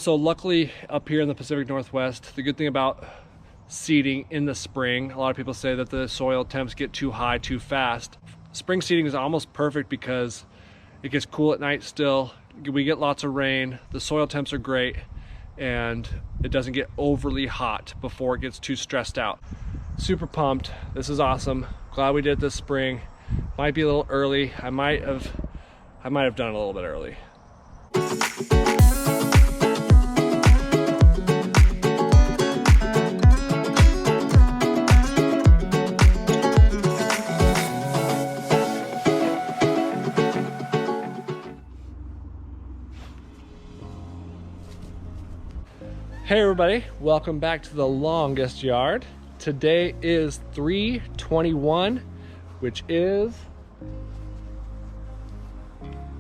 So luckily up here in the Pacific Northwest, the good thing about seeding in the spring, a lot of people say that the soil temps get too high too fast. Spring seeding is almost perfect because it gets cool at night still. We get lots of rain, the soil temps are great, and it doesn't get overly hot before it gets too stressed out. Super pumped. This is awesome. Glad we did it this spring. Might be a little early. I might have done it a little bit early. Hey everybody, welcome back to the longest yard. Today is 3/21, which is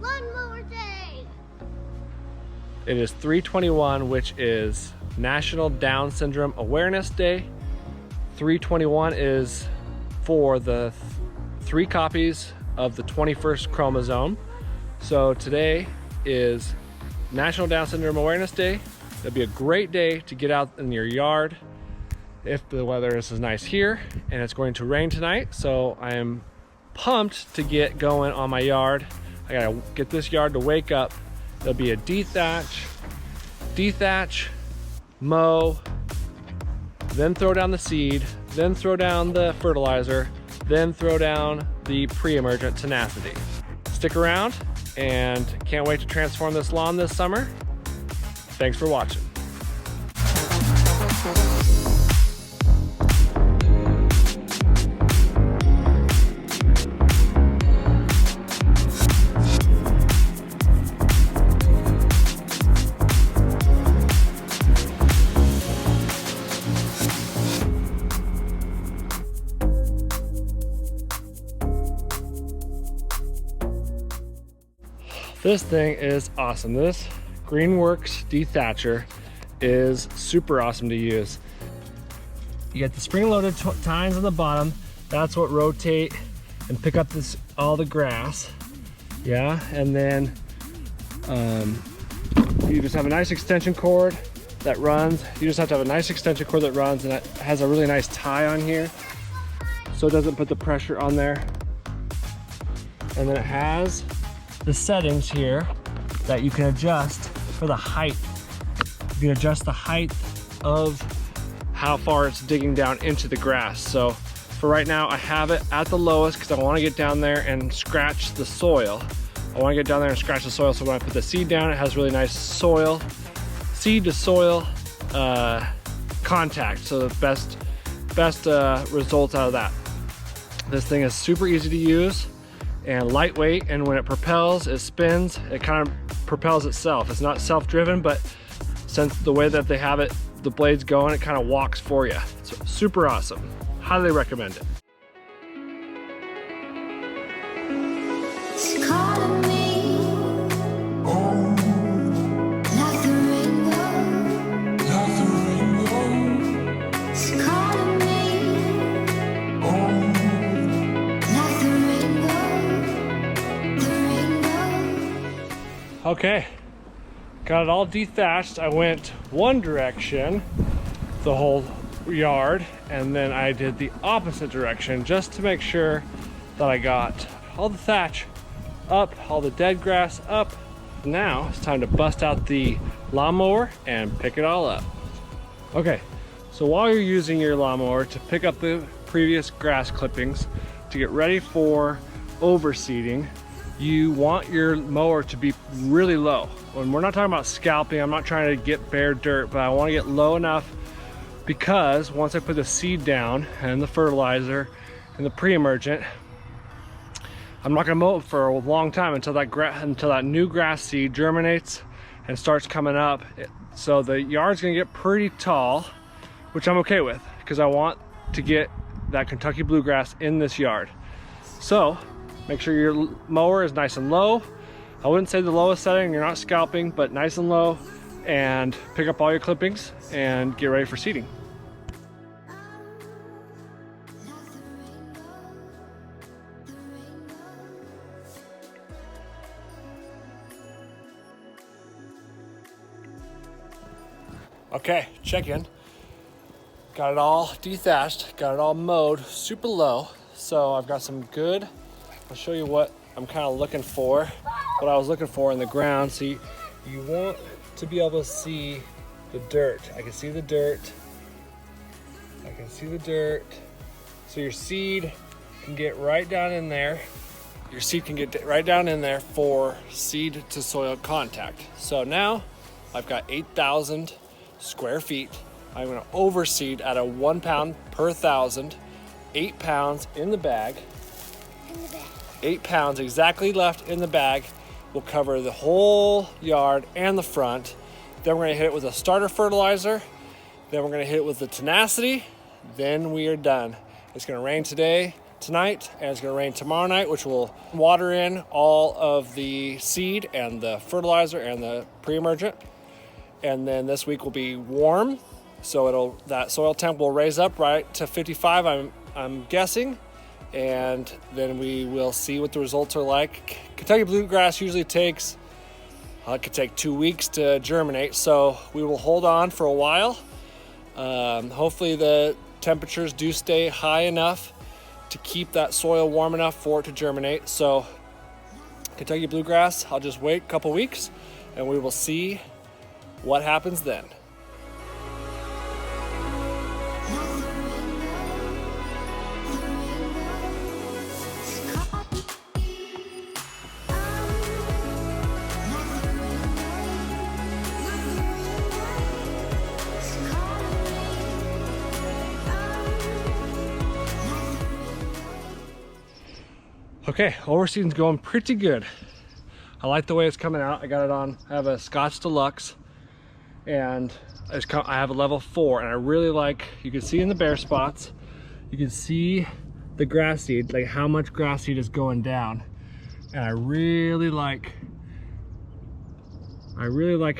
Lawnmower Day. It is 3/21, which is National Down Syndrome Awareness Day. 3/21 is for the 3 copies of the 21st chromosome. So today is National Down Syndrome Awareness Day. It'll be a great day to get out in your yard if the weather is nice here, and it's going to rain tonight. So I am pumped to get going on my yard. I gotta get this yard to wake up. There'll be a dethatch, mow, then throw down the seed, then throw down the fertilizer, then throw down the pre-emergent Tenacity. Stick around, and can't wait to transform this lawn this summer. Thanks for watching. This thing is awesome. This Greenworks Dethatcher is super awesome to use. You get the spring-loaded tines on the bottom. That's what rotate and pick up all the grass. Yeah, and then you just have a nice extension cord that runs. You just have to have a nice extension cord that runs, and it has a really nice tie on here, so it doesn't put the pressure on there. And then it has the settings here that you can adjust for the height. You can adjust the height of how far it's digging down into the grass. So for right now, I have it at the lowest because I want to get down there and scratch the soil. I want to get down there and scratch the soil, so when I put the seed down, it has really nice seed to soil contact. So the best results out of that. This thing is super easy to use and lightweight, and when it propels, it spins, it kind of propels itself. It's not self-driven, but since the way that they have it, the blades going, it kind of walks for you. It's super awesome. Highly recommend it. It's calling me. Like the rainbow. It's calling me. Like the rainbow. Okay, got it all dethatched. I went one direction the whole yard, and then I did the opposite direction just to make sure that I got all the thatch up, all the dead grass up. Now it's time to bust out the lawnmower and pick it all up. Okay, so while you're using your lawnmower to pick up the previous grass clippings to get ready for overseeding, you want your mower to be really low. When we're not talking about scalping, I'm not trying to get bare dirt, but I want to get low enough because once I put the seed down and the fertilizer and the pre-emergent, I'm not going to mow it for a long time until that new grass seed germinates and starts coming up. So the yard's going to get pretty tall, which I'm okay with because I want to get that Kentucky bluegrass in this yard. So make sure your mower is nice and low. I wouldn't say the lowest setting, you're not scalping, but nice and low, and pick up all your clippings and get ready for seeding. Okay, check in. Got it all dethatched, got it all mowed super low. So I've got some good, I'll show you what I'm kind of looking for, what I was looking for in the ground. So you want to be able to see the dirt. I can see the dirt. I can see the dirt. So your seed can get right down in there. Your seed can get right down in there for seed to soil contact. So now I've got 8,000 square feet. I'm gonna overseed at a 1 pound per 1,000, 8 pounds in the bag. 8 pounds exactly left in the bag will cover the whole yard and the front. Then we're gonna hit it with a starter fertilizer. Then we're gonna hit it with the Tenacity. Then we are done. It's gonna rain tonight, and it's gonna rain tomorrow night, which will water in all of the seed and the fertilizer and the pre-emergent. And then this week will be warm, so that soil temp will raise up right to 55, I'm guessing, and then we will see what the results are like. Kentucky bluegrass usually takes, it could take 2 weeks to germinate, so we will hold on for a while. Hopefully the temperatures do stay high enough to keep that soil warm enough for it to germinate. So Kentucky bluegrass, I'll just wait a couple weeks and we will see what happens then. Okay, overseeding's going pretty good. I like the way it's coming out. I got it on, I have a Scotch Deluxe, and I have a level 4, and I really like, you can see in the bare spots, you can see the grass seed, like how much grass seed is going down. And I really like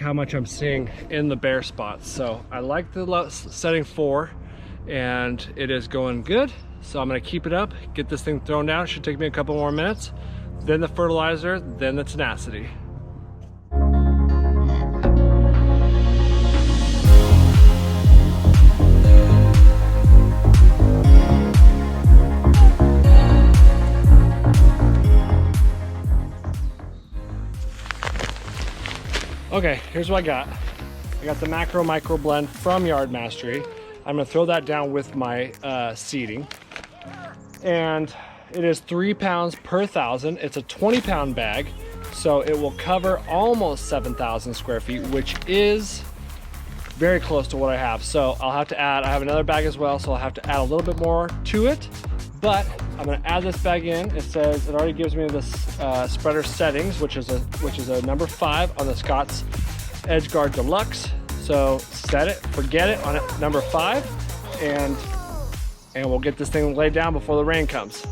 how much I'm seeing in the bare spots. So I like the setting 4, and it is going good. So I'm gonna keep it up, get this thing thrown down. It should take me a couple more minutes. Then the fertilizer, then the Tenacity. Okay, here's what I got. I got the macro micro blend from Yard Mastery. I'm gonna throw that down with my seeding. And it is 3 pounds per 1,000. It's a 20-pound bag, so it will cover almost 7,000 square feet, which is very close to what I have. So I'll have to add, I have another bag as well, so I'll have to add a little bit more to it, but I'm gonna add this bag in. It says, it already gives me this spreader settings, which is a number 5 on the Scott's Edgeguard Deluxe. So set it, forget it on number 5, and we'll get this thing laid down before the rain comes.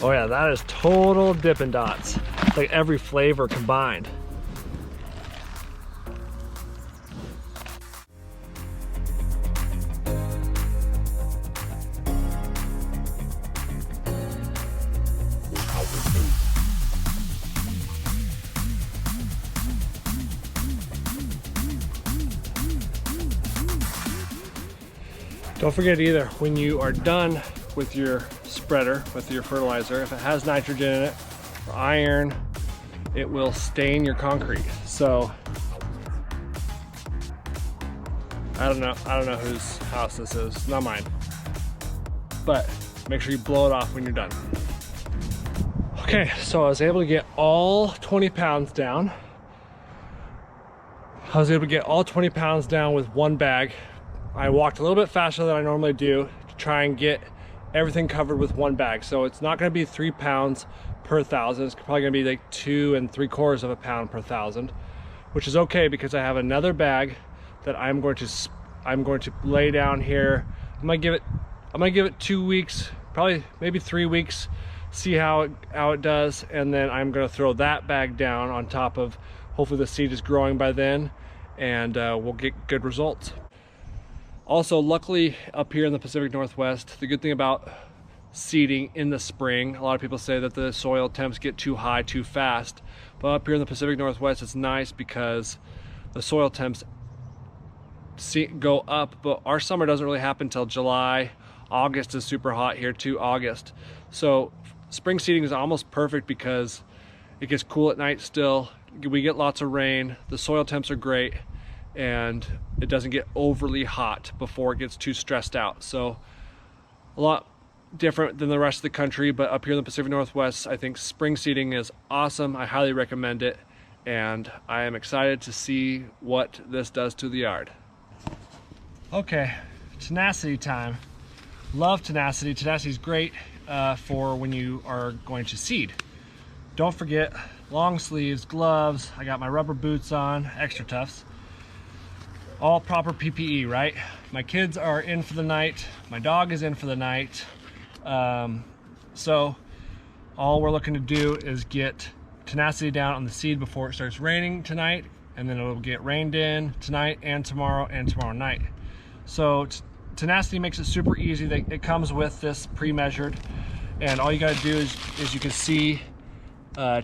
Oh yeah, that is total Dippin' Dots. It's like every flavor combined. Don't forget either, when you are done with your spreader, with your fertilizer, if it has nitrogen in it or iron, it will stain your concrete. So I don't know whose house this is, not mine. But make sure you blow it off when you're done. Okay, so I was able to get all 20 pounds down. I was able to get all 20 pounds down with one bag. I walked a little bit faster than I normally do to try and get everything covered with one bag. So it's not gonna be 3 pounds per 1,000. It's probably gonna be like 2 3/4 pounds per 1,000, which is okay because I have another bag that I'm going to lay down here. I'm gonna give it 2 weeks, probably maybe 3 weeks, see how it does, and then I'm gonna throw that bag down on top of, hopefully the seed is growing by then, and we'll get good results. Also, luckily up here in the Pacific Northwest, the good thing about seeding in the spring, a lot of people say that the soil temps get too high too fast, but up here in the Pacific Northwest it's nice because the soil temps go up, but our summer doesn't really happen until July. August is super hot here too, August. So spring seeding is almost perfect because it gets cool at night still, we get lots of rain, the soil temps are great, and it doesn't get overly hot before it gets too stressed out. So a lot different than the rest of the country, but up here in the Pacific Northwest, I think spring seeding is awesome. I highly recommend it, and I am excited to see what this does to the yard. Okay, Tenacity time. Love Tenacity. Tenacity is great for when you are going to seed. Don't forget long sleeves, gloves. I got my rubber boots on, extra toughs. All proper PPE, right? My kids are in for the night. My dog is in for the night. So all we're looking to do is get Tenacity down on the seed before it starts raining tonight, and then it'll get rained in tonight and tomorrow night. So Tenacity makes it super easy. It comes with this pre-measured, and all you got to do is you can see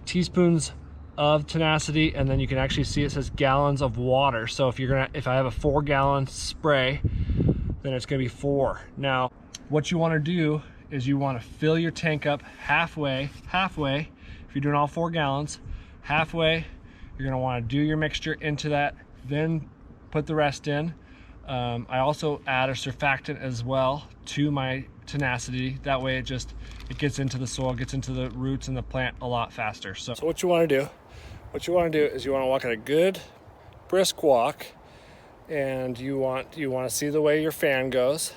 teaspoons of Tenacity, and then you can actually see it says gallons of water. So if I have a 4-gallon spray, then it's going to be 4. Now what you want to do is you want to fill your tank up halfway. If you're doing all 4 gallons, halfway you're going to want to do your mixture into that, then put the rest in. I also add a surfactant as well to my Tenacity. That way it gets into the soil, gets into the roots and the plant a lot faster. So what you want to do is you want to walk at a good brisk walk, and you want to see the way your fan goes.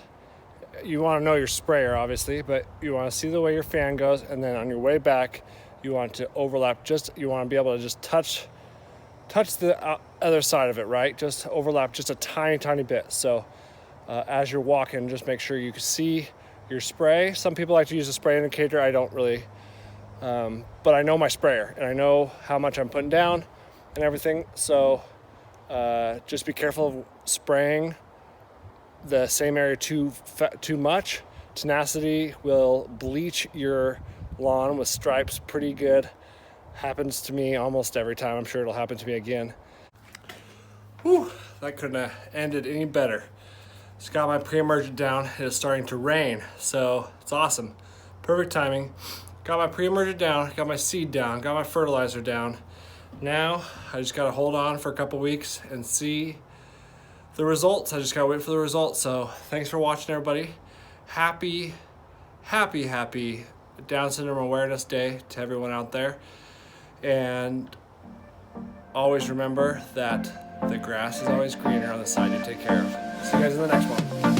You want to know your sprayer obviously, but you want to see the way your fan goes, and then on your way back you want to overlap, you want to be able to just touch the other side of it, right? Just overlap just a tiny bit. So as you're walking, just make sure you can see your spray. Some people like to use a spray indicator. I don't really, but I know my sprayer and I know how much I'm putting down and everything. So just be careful of spraying the same area too much. Tenacity will bleach your lawn with stripes pretty good. Happens to me almost every time. I'm sure it'll happen to me again. Whew, that couldn't have ended any better. Just got my pre-emergent down. It is starting to rain, so it's awesome. Perfect timing. Got my pre-emergent down, got my seed down, got my fertilizer down. Now I just gotta hold on for a couple weeks and see the results. I just gotta wait for the results. So thanks for watching, everybody. Happy Down Syndrome Awareness Day to everyone out there. And always remember that the grass is always greener on the side you take care of. See you guys in the next one.